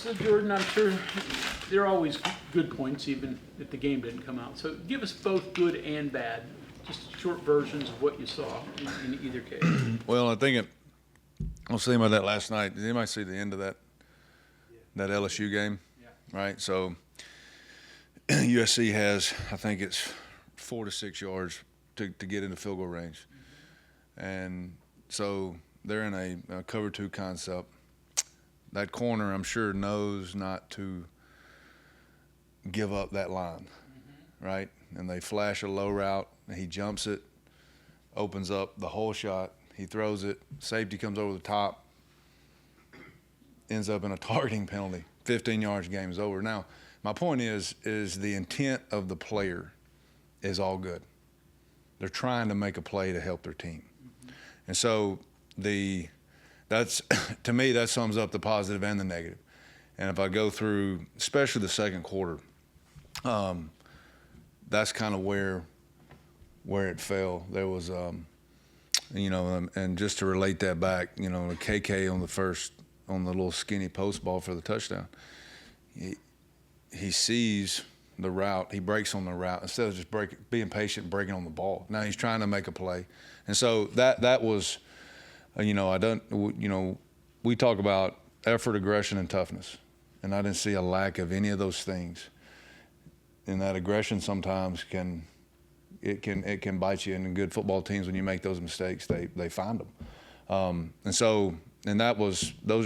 So, Jordan, I'm sure there are always good points, even if the game didn't come out. So give us both good and bad, just short versions of what you saw in either case. Well, I think I was thinking about that last night. Did anybody see the end of that LSU game? Yeah. Right? So USC has, I think it's 4 to 6 yards to get into field goal range. And so they're in a cover 2 concept. That corner, I'm sure, knows not to give up that line, right? And they flash a low route, and he jumps it, opens up the whole shot. He throws it. Safety comes over the top, ends up in a targeting penalty. 15 yards, game is over. Now, my point is the intent of the player is all good. They're trying to make a play to help their team. And so that's to me, that sums up the positive and the negative. And if I go through, especially the second quarter, that's kind of where it fell. There was, and just to relate that back, the KK on the little skinny post ball for the touchdown, he sees the route, he breaks on the route instead of just being patient, breaking on the ball. Now he's trying to make a play, and so that was. We talk about effort, aggression, and toughness, and I didn't see a lack of any of those things. And that aggression sometimes can bite you. And in good football teams, when you make those mistakes, they find them. Those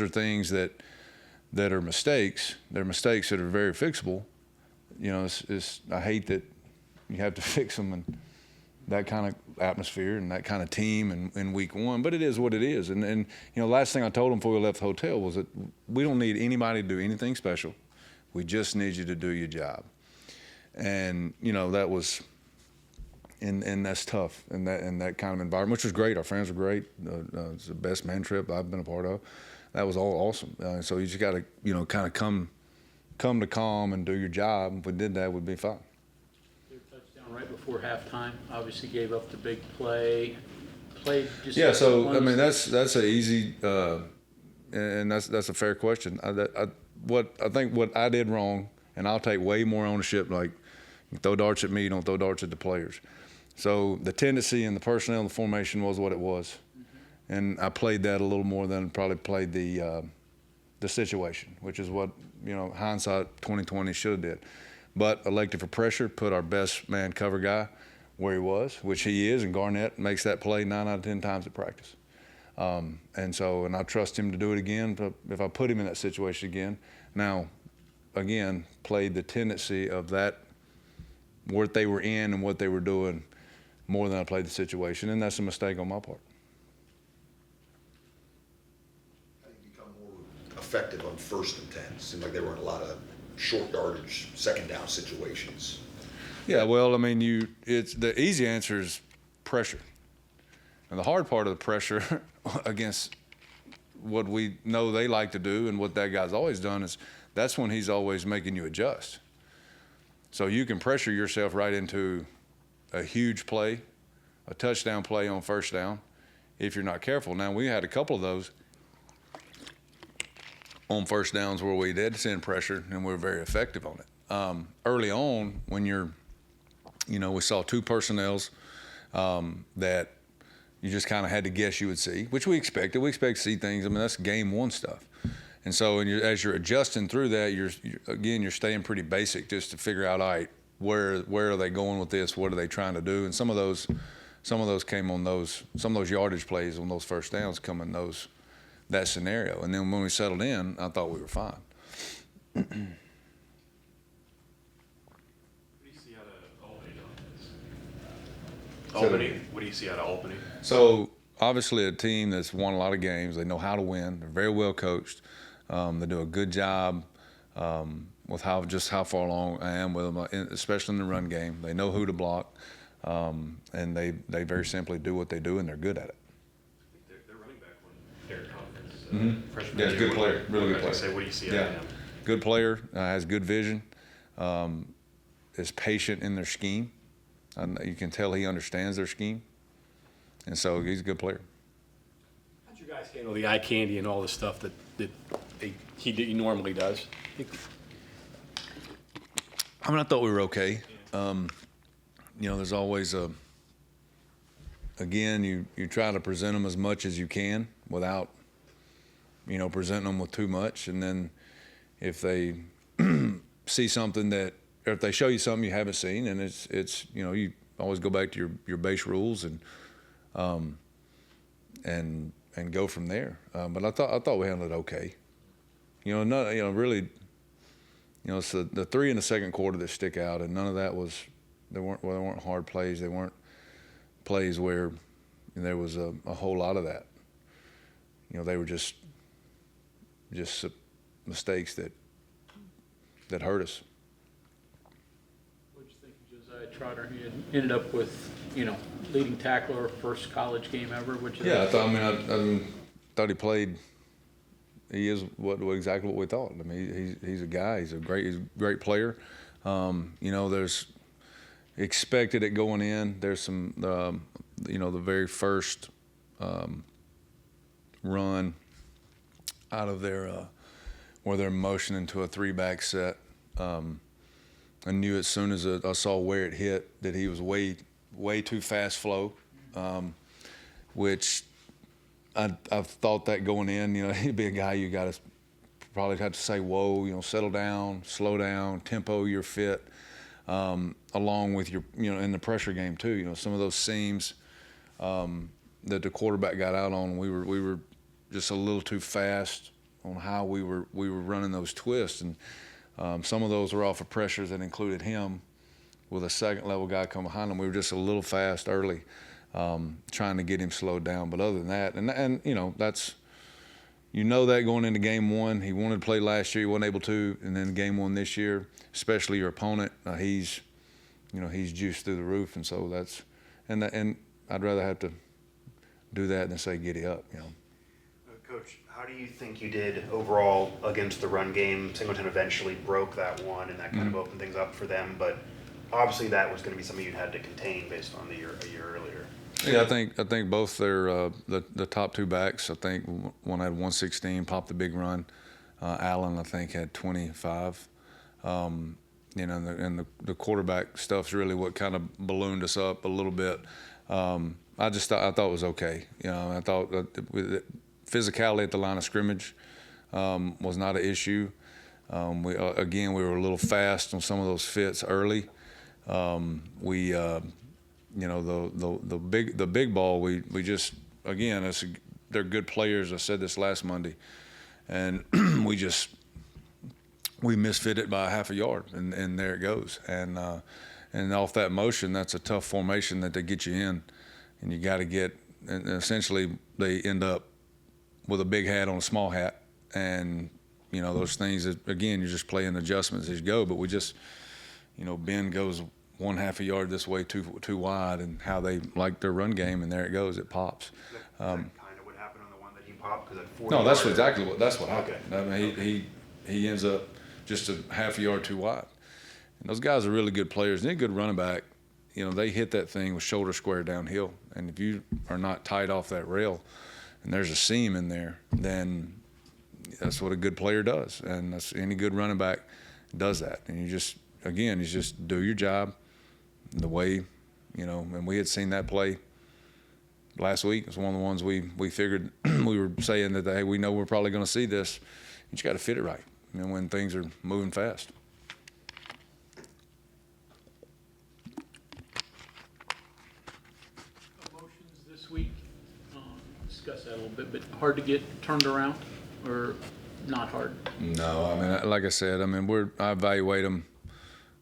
are things that are mistakes. They're mistakes that are very fixable. I hate that you have to fix them and that kind of atmosphere and that kind of team in week 1, but it is what it is. And last thing I told them before we left the hotel was that we don't need anybody to do anything special. We just need you to do your job. And that was, and that's tough in that kind of environment, which was great. Our friends were great. It's the best man trip I've been a part of. That was all awesome. So you just got to kind of come to calm and do your job. If we did that, we'd be fine. Right before halftime, obviously gave up the big play. Played just So I mean that's an easy and that's a fair question. What I did wrong, and I'll take way more ownership. Like, you throw darts at me, don't throw darts at the players. So the tendency and the personnel and the formation was what it was, and I played that a little more than probably played the situation, which is what hindsight 2020 should have did. But elected for pressure, put our best man cover guy where he was, which he is, and Garnett makes that play 9 out of 10 times at practice. And I trust him to do it again if I put him in that situation again. Now, again, played the tendency of that, what they were in and what they were doing more than I played the situation, and that's a mistake on my part. How do you become more effective on 1st and 10? It seemed like they were in a lot of short yardage, second down situations. Yeah, well, I mean, it's the easy answer is pressure. And the hard part of the pressure against what we know they like to do and what that guy's always done is that's when he's always making you adjust. So you can pressure yourself right into a huge play, a touchdown play on 1st down, if you're not careful. Now, we had a couple of those on 1st downs where we did send pressure and we were very effective on it. Early on, when we saw 2 personnels that you just kind of had to guess you would see, which we expected. We expect to see things. I mean, that's game 1 stuff. And so as you're adjusting through that, you're staying pretty basic just to figure out, all right, where are they going with this? What are they trying to do? And some of those came on some of those yardage plays on those 1st downs come in that scenario. And then when we settled in, I thought we were fine. What do you see out of Albany? What do you see out of Albany? So obviously a team that's won a lot of games. They know how to win. They're very well coached. They do a good job with how far along I am with them, especially in the run game. They know who to block, and they very simply do what they do, and they're good at it. Their running back won their conference. Freshman Yeah, he's a good player, really good player. What do you see out of him? Good player, has good vision, is patient in their scheme. You can tell he understands their scheme, and so he's a good player. How'd you guys handle the eye candy and all the stuff that that he normally does? I mean, I thought we were okay. There's always again, you try to present them as much as you can without, presenting them with too much. And then if they see something or if they show you something you haven't seen, and it's you always go back to your base rules and go from there. But I thought we handled it okay. Really, it's the three in the second quarter that stick out, and none of that was. They weren't hard plays. They weren't plays where there was a whole lot of that. They were just mistakes that hurt us. What did you think of Josiah Trotter? He had ended up with, leading tackler, first college game ever, which is. Yeah, I thought he played. He is exactly what we thought. I mean, he's a guy. He's a great player. There's expected it going in. There's some, the very first run out of their where they're motioning to a 3-back set. I knew as soon as I saw where it hit that he was way too fast flow, which I've thought that going in. He'd be a guy you got to probably have to say, whoa, settle down, slow down, tempo your fit. Along with your, in the pressure game too, some of those seams that the quarterback got out on, we were just a little too fast on how we were running those twists, and some of those were off of pressures that included him with a second level guy come behind him. We were just a little fast early, trying to get him slowed down. But other than that, and that's. That going into game one, he wanted to play last year, he wasn't able to, and then game one this year, especially your opponent, he's juiced through the roof, and so that's, and I'd rather have to do that than say giddy up, Coach, how do you think you did overall against the run game? Singleton eventually broke that one, and that kind of opened things up for them, but obviously that was going to be something you'd had to contain based on a year earlier. Yeah, I think both their the top two backs. I think one had 116, popped the big run. Allen, I think, had 25. And the quarterback stuff's really what kind of ballooned us up a little bit. I thought it was okay. I thought that physicality at the line of scrimmage was not an issue. We were a little fast on some of those fits early. The big ball, we just, again, they're good players. I said this last Monday, and we misfit it by half a yard, and there it goes. And off that motion, that's a tough formation that they get you in, and you got to get. And essentially, they end up with a big hat on a small hat, and those things. Again, you're just playing adjustments as you go. But we just, Ben goes 1/2 a yard this way too wide, and how they like their run game, and there it goes, it pops. Is that kind of what happened on the one that he popped? No, that's exactly what happened. Okay. I mean, he ends up just a 1/2 a yard too wide. And those guys are really good players. And they're a good running back. They hit that thing with shoulder square downhill, and if you are not tight off that rail, and there's a seam in there, then that's what a good player does, and that's any good running back does that. And you just do your job. The way, and we had seen that play last week. It's one of the ones we figured we were saying that, hey, we know we're probably going to see this. You just got to fit it right, when things are moving fast. Emotions this week, discuss that a little bit, but hard to get turned around, or not hard? No, I mean, like I said, I evaluate them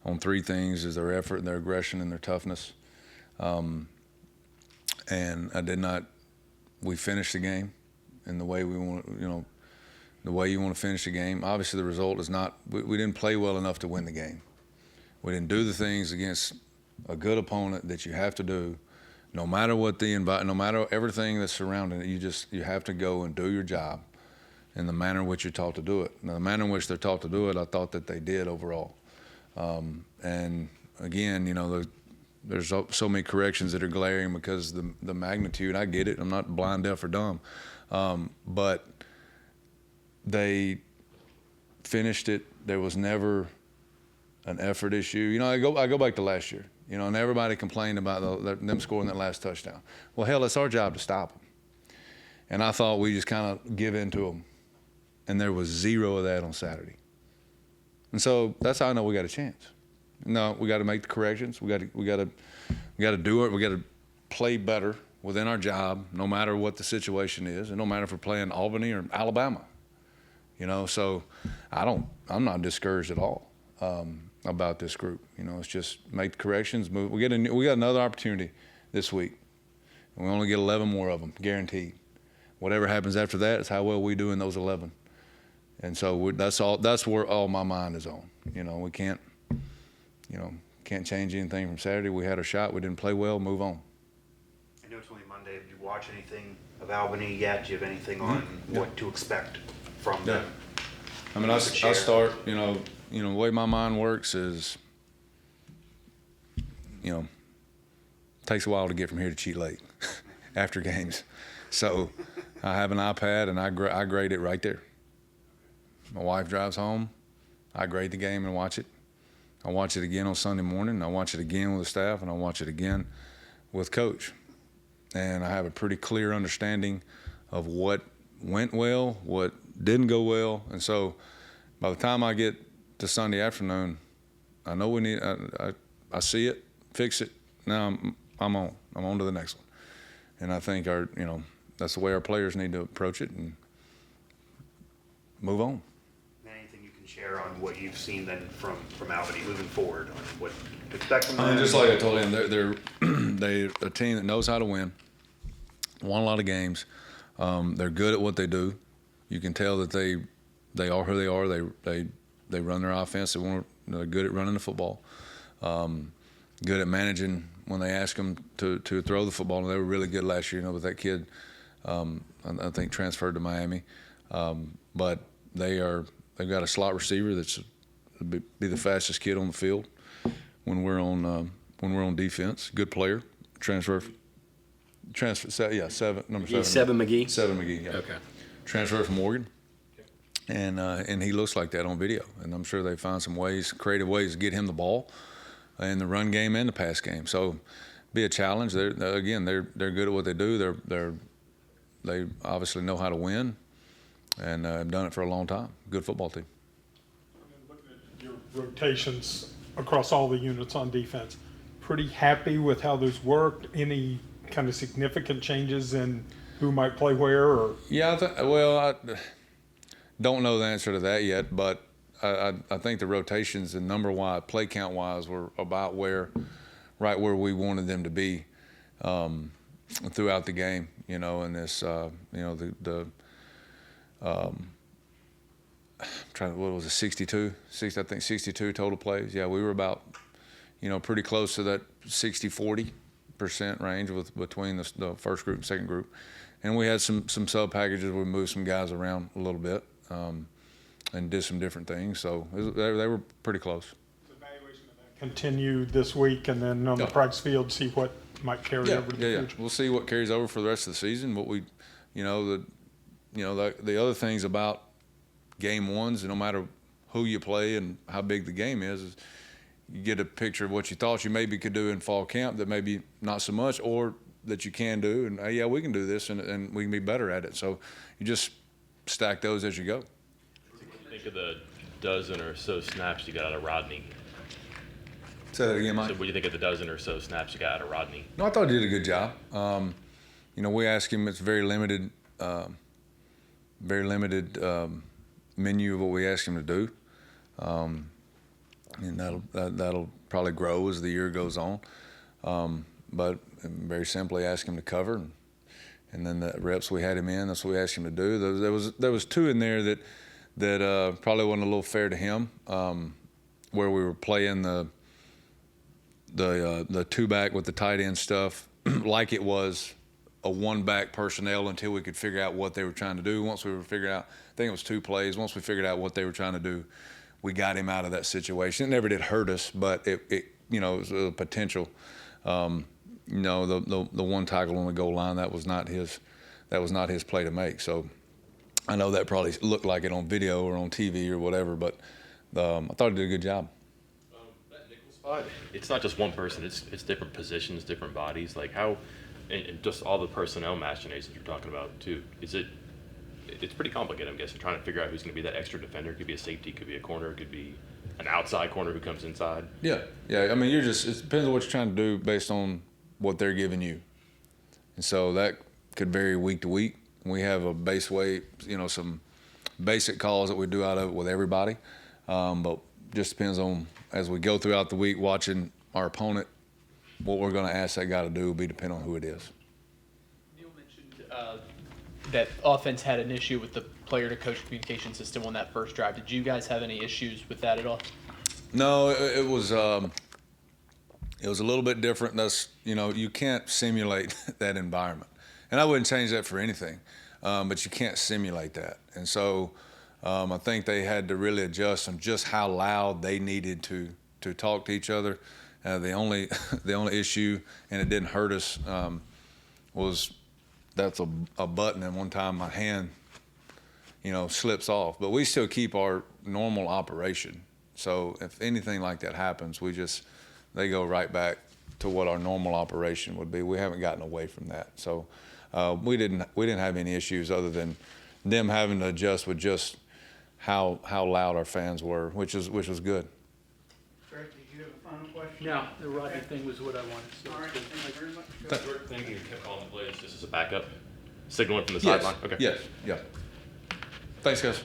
on three things: is their effort and their aggression and their toughness. And we finished the game in the way we want, the way you want to finish the game. Obviously the result is not, we didn't play well enough to win the game. We didn't do the things against a good opponent that you have to do, no matter what no matter everything that's surrounding it. You have to go and do your job in the manner in which you're taught to do it. Now, the manner in which they're taught to do it, I thought that they did overall. And again, there's so many corrections that are glaring because the magnitude. I get it. I'm not blind, deaf, or dumb. But they finished it. There was never an effort issue. You know, I go back to last year, you know, and everybody complained about them scoring that last touchdown. Well, hell, it's our job to stop them. And I thought we just kind of give in to them. And there was zero of that on Saturday. And so that's how I know we got a chance. No, we got to make the corrections. We got to do it. We got to play better within our job, no matter what the situation is, and no matter if we're playing Albany or Alabama. You know, so I'm not discouraged at all about this group. You know, it's just make the corrections, move. We got another opportunity this week, and we only get 11 more of them, guaranteed. Whatever happens after that is how well we do in those 11. And so that's all. That's where all my mind is on. You know, we can't change anything from Saturday. We had a shot. We didn't play well. Move on. I know it's only Monday. Did you watch anything of Albany yet? Do you have anything on what to expect from them? I mean, I start. You know, the way my mind works is, you know, it takes a while to get from here to Cheat Lake after games. So I have an iPad and I grade it right there. My wife drives home. I grade the game and watch it. I watch it again on Sunday morning. I watch it again with the staff, and I watch it again with Coach. And I have a pretty clear understanding of what went well, what didn't go well. And so by the time I get to Sunday afternoon, I know we need. I see it, fix it. Now I'm on. I'm on to the next one. And I think that's the way our players need to approach it and move on. Anything you can share on what you've seen then from Albany moving forward on what to expect from them? I mean, just like I told him, they're a team that knows how to win. Won a lot of games. They're good at what they do. You can tell that they are who they are. They run their offense. They're good at running the football. Good at managing when they ask them to throw the football. And they were really good last year, you know, with that kid. I think transferred to Miami. But they've got a slot receiver that's be the fastest kid on the field when we're on defense. Good player. Transfer. Yeah, number 7. 7 McGee? 7 McGee. Yeah. Okay. Transferred from Oregon, and he looks like that on video. And I'm sure they find some creative ways to get him the ball in the run game and the pass game. So, be a challenge. They're good at what they do. They obviously know how to win, and have done it for a long time. Good football team. Looking at your rotations across all the units on defense, pretty happy with how those worked? Any kind of significant changes in who might play where? Or Yeah, I don't know the answer to that yet, but I think the rotations and number-wise, play count-wise, were about right where we wanted them to be throughout the game. You know, and this, what was it, 62? I think 62 total plays. Yeah, we were about, pretty close to that 60-40% range between the first group and second group. And we had some sub packages. We moved some guys around a little bit and did some different things. So they were pretty close. evaluation of that continue this week, and then on the practice field, see what might carry over to the future. We'll see what carries over for the rest of the season. What the other things about game ones, and no matter who you play and how big the game is you get a picture of what you thought you maybe could do in fall camp that maybe not so much, or that you can do, and hey, yeah, we can do this, and we can be better at it. So you just stack those as you go. What do you think of the dozen or so snaps you got out of Rodney? Say that again, Mike. So what do you think of the dozen or so snaps you got out of Rodney? No, I thought he did a good job. We asked him. It's very limited menu of what we asked him to do, and that'll probably grow as the year goes on. But very simply ask him to cover, and then the reps we had him in, that's what we asked him to do. There was two in there that probably wasn't a little fair to him, where we were playing the two back with the tight end stuff like it was a one back personnel until we could figure out what they were trying to do. Once we were figuring out, I think it was 2 plays. Once we figured out what they were trying to do, we got him out of that situation. It never did hurt us, but it was a potential. The one tackle on the goal line, that was not his play to make. So I know that probably looked like it on video or on TV or whatever, but I thought he did a good job. That nickel spot, it's not just one person. It's different positions, different bodies. Like how, and just all the personnel machinations you're talking about too. It's pretty complicated, I'm guessing, trying to figure out who's going to be that extra defender. It could be a safety, could be a corner, it could be an outside corner who comes inside. Yeah. I mean, it depends on what you're trying to do based on what they're giving you. And so that could vary week to week. We have a base weight, some basic calls that we do out of it with everybody. But just depends on, as we go throughout the week, watching our opponent, what we're going to ask that guy to do will be depending on who it is. Neil mentioned that offense had an issue with the player-to-coach communication system on that first drive. Did you guys have any issues with that at all? No, it was a little bit different. That's, you can't simulate that environment. And I wouldn't change that for anything, but you can't simulate that. And so I think they had to really adjust on just how loud they needed to talk to each other. The only issue, and it didn't hurt us, was that's a button, and one time my hand, slips off. But we still keep our normal operation. So if anything like that happens, they go right back to what our normal operation would be. We haven't gotten away from that. So we didn't have any issues other than them having to adjust with just how loud our fans were, which was good. Greg, did you have a final question? No, the Rodney thing was what I wanted. So All right, it's good. thank you very much. Thank you. Kept calling the plays just as a backup, signaling from the sideline. Okay. Yes. Yeah. Thanks, guys.